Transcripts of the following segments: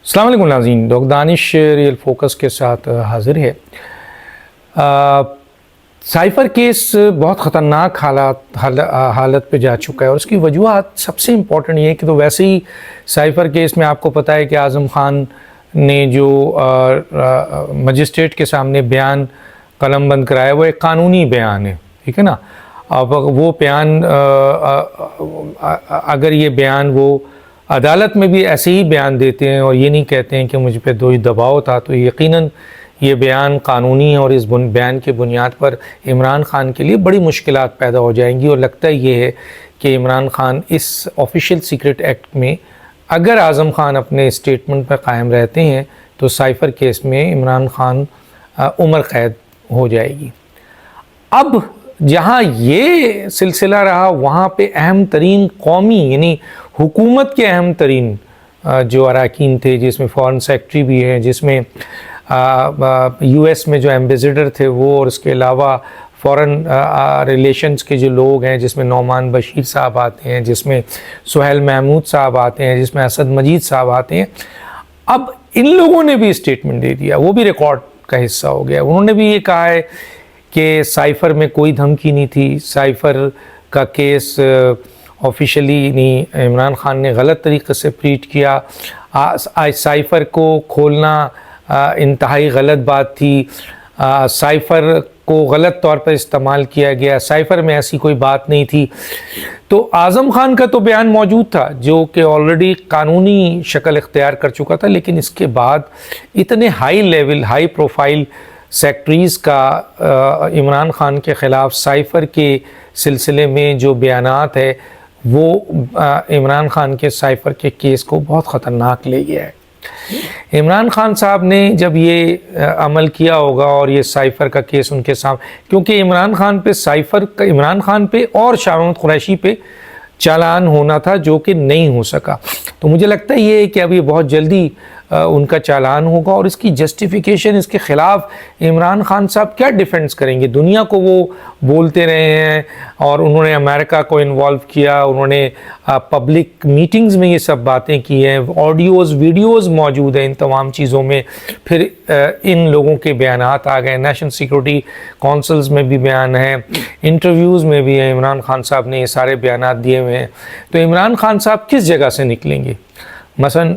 अस्सलाम वालेकुम नाज़रीन, डॉक्टर दानिश रियल फोकस के साथ हाज़िर है। साइफ़र केस बहुत ख़तरनाक हालत पे जा चुका है और उसकी वजूहात सबसे इम्पॉर्टेंट ये है कि तो वैसे ही साइफ़र केस में आपको पता है कि आज़म ख़ान ने जो मजिस्ट्रेट के सामने बयान कलमबंद कराया वो एक कानूनी बयान है, ठीक है ना। अब वो बयान अगर ये बयान वो अदालत में भी ऐसे ही बयान देते हैं और ये नहीं कहते हैं कि मुझ पे कोई दबाव था, तो यकीनन ये बयान कानूनी है और इस बयान के बुनियाद पर इमरान ख़ान के लिए बड़ी मुश्किलात पैदा हो जाएंगी। और लगता ये है कि इमरान ख़ान इस ऑफिशियल सीक्रेट एक्ट में अगर आज़म ख़ान अपने स्टेटमेंट पर कायम रहते हैं तो साइफ़र केस में इमरान ख़ान उम्र कैद हो जाएगी। अब जहाँ ये सिलसिला रहा वहाँ पे अहम तरीन कौमी यानी हुकूमत के अहम तरीन जो अरकान थे, जिसमें फ़ॉरेन सेक्रेटरी भी हैं, जिसमें यूएस में जो एम्बेसडर थे वो, और उसके अलावा फ़ॉरेन रिलेशंस के जो लोग हैं, जिसमें नौमान बशीर साहब आते हैं, जिसमें सुहेल महमूद साहब आते हैं, जिसमें असद मजीद साहब आते हैं। अब इन लोगों ने भी स्टेटमेंट दे दिया, वो भी रिकॉर्ड का हिस्सा हो गया। उन्होंने भी ये कहा है कि साइफ़र में कोई धमकी नहीं थी, साइफ़र का केस ऑफिशियली नहीं, इमरान ख़ान ने गलत तरीक़े से प्रीट किया। आज साइफ़र को खोलना इंतहाई गलत बात थी, साइफ़र को गलत तौर पर इस्तेमाल किया गया, साइफ़र में ऐसी कोई बात नहीं थी। तो आज़म ख़ान का तो बयान मौजूद था जो कि ऑलरेडी कानूनी शक्ल इख्तियार कर चुका था, लेकिन इसके बाद इतने high level high profile secretaries का इमरान ख़ान के ख़िलाफ़ साइफ़र के सिलसिले में जो बयानात है वो इमरान ख़ान के साइफ़र के केस को बहुत ख़तरनाक ले गया है। इमरान ख़ान साहब ने जब ये अमल किया होगा और ये साइफ़र का केस उनके सामने, क्योंकि इमरान ख़ान पे साइफ़र का इमरान ख़ान पे और शाह महमूद कुरैशी पे चालान होना था जो कि नहीं हो सका। तो मुझे लगता है ये कि अभी बहुत जल्दी उनका चालान होगा और इसकी जस्टिफ़िकेशन, इसके ख़िलाफ़ इमरान ख़ान साहब क्या डिफेंस करेंगे। दुनिया को वो बोलते रहे हैं और उन्होंने अमेरिका को इन्वॉल्व किया, उन्होंने पब्लिक मीटिंग्स में ये सब बातें की हैं, ऑडियोज़ वीडियोज़ मौजूद हैं इन तमाम चीज़ों में। फिर इन लोगों के बयानात आ गए, नेशनल सिक्योरिटी काउंसिल्स में भी बयान है, इंटरव्यूज़ में भी है, इमरान ख़ान साहब ने ये सारे बयानात दिए हुए हैं। तो इमरान ख़ान साहब किस जगह से निकलेंगे? मसलन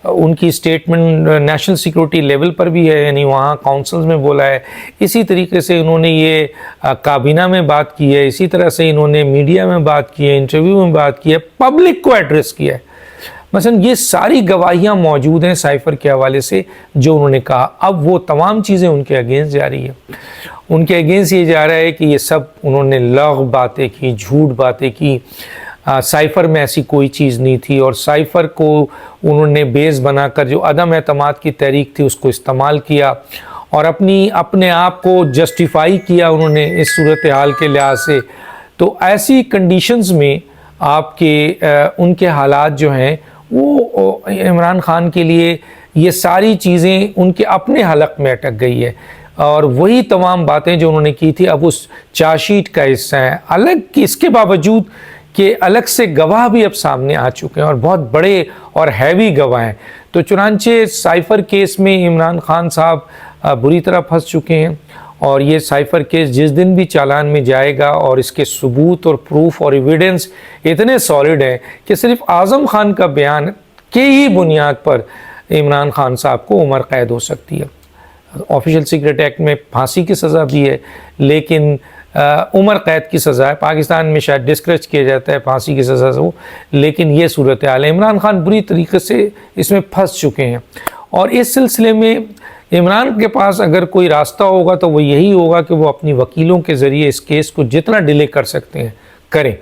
उनकी स्टेटमेंट नेशनल सिक्योरिटी लेवल पर भी है, यानी वहाँ काउंसिल्स में बोला है। इसी तरीके से इन्होंने ये काबीना में बात की है, इसी तरह से इन्होंने मीडिया में बात की है, इंटरव्यू में बात की है, पब्लिक को एड्रेस किया है। मसलन ये सारी गवाहियाँ मौजूद हैं साइफ़र के हवाले से जो उन्होंने कहा। अब वो तमाम चीज़ें उनके अगेंस्ट जा रही है, उनके अगेंस्ट ये जा रहा है कि ये सब उन्होंने लग़ बातें की, झूठ बातें की, साइफ़र में ऐसी कोई चीज़ नहीं थी और साइफ़र को उन्होंने बेस बनाकर जो अदम एतमाद की तहरीक थी उसको इस्तेमाल किया और अपने आप को जस्टिफाई किया उन्होंने इस सूरत हाल के लिहाज से। तो ऐसी कंडीशंस में उनके हालात जो हैं वो इमरान ख़ान के लिए ये सारी चीज़ें उनके अपने हलक में अटक गई है और वही तमाम बातें जो उन्होंने की थी अब उस चार्जशीट का हिस्सा हैं। अलग इसके बावजूद कि अलग से गवाह भी अब सामने आ चुके हैं और बहुत बड़े और हैवी गवाह हैं। तो चुनांचे साइफ़र केस में इमरान ख़ान साहब बुरी तरह फंस चुके हैं और ये साइफ़र केस जिस दिन भी चालान में जाएगा और इसके सबूत और प्रूफ और एविडेंस इतने सॉलिड हैं कि सिर्फ आज़म ख़ान का बयान के ही बुनियाद पर इमरान ख़ान साहब को उम्र कैद हो सकती है। ऑफिशियल सीक्रेट एक्ट में फांसी की सज़ा भी है, लेकिन उम्र कैद की सज़ा है। पाकिस्तान में शायद डिस्करेज किया जाता है फांसी की सज़ा से वो, लेकिन ये सूरत हाल है। इमरान ख़ान बुरी तरीके से इसमें फंस चुके हैं और इस सिलसिले में इमरान के पास अगर कोई रास्ता होगा तो वो यही होगा कि वो अपनी वकीलों के ज़रिए इस केस को जितना डिले कर सकते हैं करें,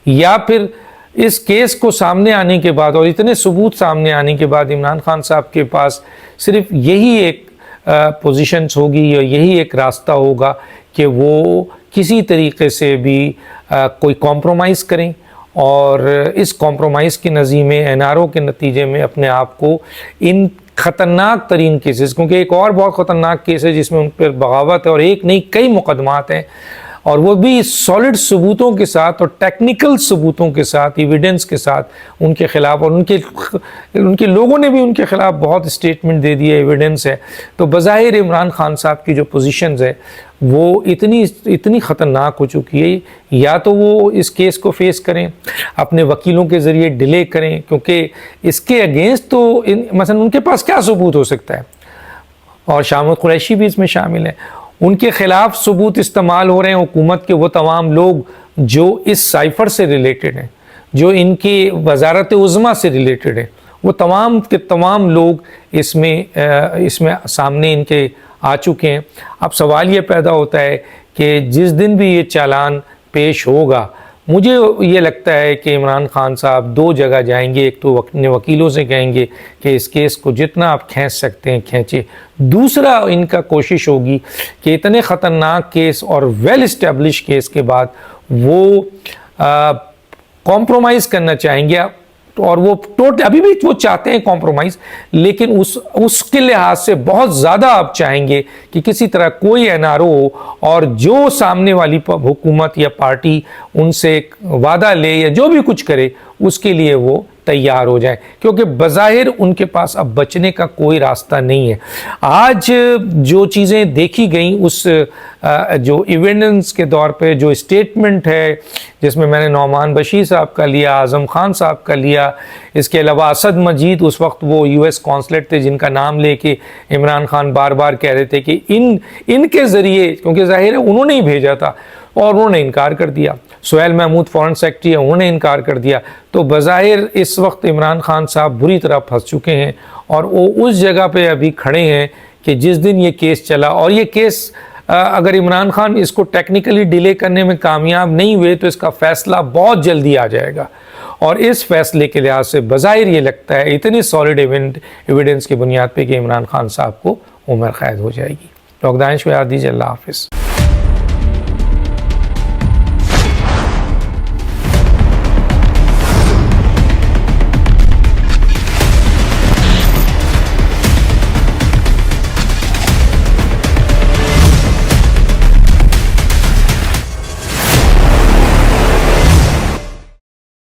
या फिर इस केस को सामने आने के बाद और इतने सबूत सामने आने के बाद इमरान ख़ान साहब के पास सिर्फ यही एक पोजीशंस होगी या यही एक रास्ता होगा कि वो किसी तरीके से भी कोई कॉम्प्रोमाइज़ करें और इस कॉम्प्रोमाइज़ के नज़ीर एनआरओ के नतीजे में अपने आप को इन ख़तरनाक तरीन केसेस, क्योंकि एक और बहुत ख़तरनाक केस है जिसमें उन पर बगावत है और एक नहीं कई मुकदमात हैं, और वो भी सॉलिड सबूतों के साथ और टेक्निकल सबूतों के साथ, एविडेंस के साथ उनके ख़िलाफ़, और उनके लोगों ने भी उनके ख़िलाफ़ बहुत स्टेटमेंट दे दिए, एविडेंस है। तो बज़ाहिर इमरान खान साहब की जो पोजीशंस है वो इतनी ख़तरनाक हो चुकी है, या तो वो इस केस को फेस करें, अपने वकीलों के ज़रिए डिले करें, क्योंकि इसके अगेंस्ट तो मसलन उनके पास क्या सबूत हो सकता है, और शामिद कुरैशी भी इसमें शामिल है, उनके ख़िलाफ़ सबूत इस्तेमाल हो रहे हैं हुकूमत के वो तमाम लोग जो इस साइफ़र से रिलेटेड हैं, जो इनकी वजारत उज़्मा से रिलेटेड है, वो तमाम के तमाम लोग इसमें सामने इनके आ चुके हैं। अब सवाल ये पैदा होता है कि जिस दिन भी ये चालान पेश होगा, मुझे ये लगता है कि इमरान खान साहब दो जगह जाएंगे। एक तो अपने वकीलों से कहेंगे कि इस केस को जितना आप खींच सकते हैं खींचे, दूसरा इनका कोशिश होगी कि इतने ख़तरनाक केस और वेल इस्टेब्लिश केस के बाद वो कॉम्प्रोमाइज़ करना चाहेंगे, और वो अभी भी वो चाहते हैं कॉम्प्रोमाइज़, लेकिन उसके लिहाज से बहुत ज़्यादा आप चाहेंगे कि किसी तरह कोई एनआरओ हो और जो सामने वाली हुकूमत या पार्टी उनसे वादा ले या जो भी कुछ करे उसके लिए वो तैयार हो जाए, क्योंकि बज़ाहिर उनके पास अब बचने का कोई रास्ता नहीं है। आज जो चीज़ें देखी गई उस जो एविडेंस के दौर पे, जो स्टेटमेंट है जिसमें मैंने नौमान बशीर साहब का लिया, आज़म खान साहब का लिया, इसके अलावा असद मजीद उस वक्त वो यूएस कॉन्सुलेट थे जिनका नाम लेके इमरान खान बार बार कह रहे थे कि इनके ज़रिए, क्योंकि ज़ाहिर है उन्होंने ही भेजा था और उन्होंने इनकार कर दिया। सुहेल महमूद फॉरेन सेक्रेटरी है, उन्होंने इनकार कर दिया। तो बज़ाहिर इस वक्त इमरान खान साहब बुरी तरह फंस चुके हैं और वो उस जगह पे अभी खड़े हैं कि जिस दिन ये केस चला, और ये केस अगर इमरान खान इसको टेक्निकली डिले करने में कामयाब नहीं हुए तो इसका फ़ैसला बहुत जल्दी आ जाएगा, और इस फैसले के लिहाज से बज़ाहिर ये लगता है इतनी सॉलिड एविडेंस की बुनियाद पर कि इमरान खान साहब को उम्र कैद हो जाएगी। डॉक्टर दानिश को याद दीजिए। अल्लाह हाफ़िज़।